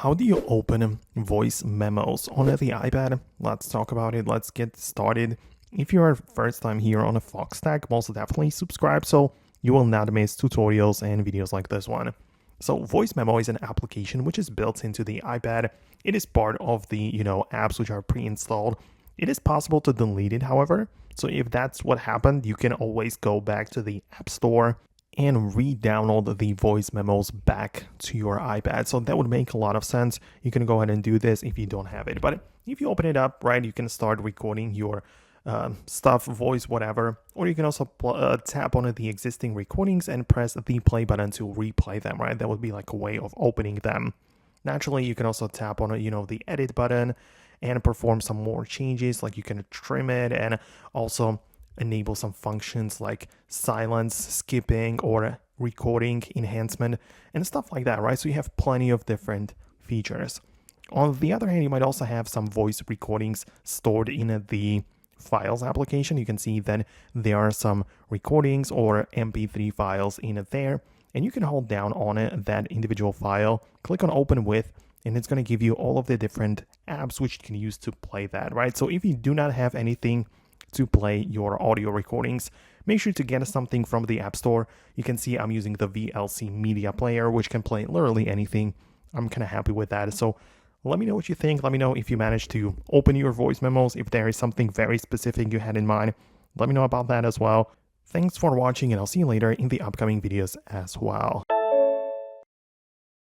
how do you open voice memos on the iPad? Let's talk about it. Let's get started. If you're first time here on a Foxtecc, most definitely subscribe so you will not miss tutorials and videos like this one. So Voice Memo is an application which is built into the iPad. It is part of the, apps which are pre-installed. It is possible to delete it, however. So if that's what happened, you can always go back to the App Store and re-download the voice memos back to your iPad. So that would make a lot of sense. You can go ahead and do this if you don't have it. But if you open it up, right, you can start recording your stuff, voice, whatever. Or you can also tap on the existing recordings and press the play button to replay them, right? That would be like a way of opening them. Naturally, you can also tap on, the edit button and perform some more changes, like you can trim it and also enable some functions like silence, skipping, or recording enhancement and stuff like that, right? So you have plenty of different features. On the other hand, you might also have some voice recordings stored in the Files application. You can see that there are some recordings or MP3 files in there, and you can hold down on that individual file, click on Open With, and it's going to give you all of the different apps which you can use to play that, right? So if you do not have anything to play your audio recordings, make sure to get something from the App Store. You can see I'm using the VLC media player, which can play literally anything. I'm kind of happy with that. So let me know what you think. Let me know if you managed to open your voice memos. If there is something very specific you had in mind, let me know about that as well. Thanks for watching, and I'll see you later in the upcoming videos as well.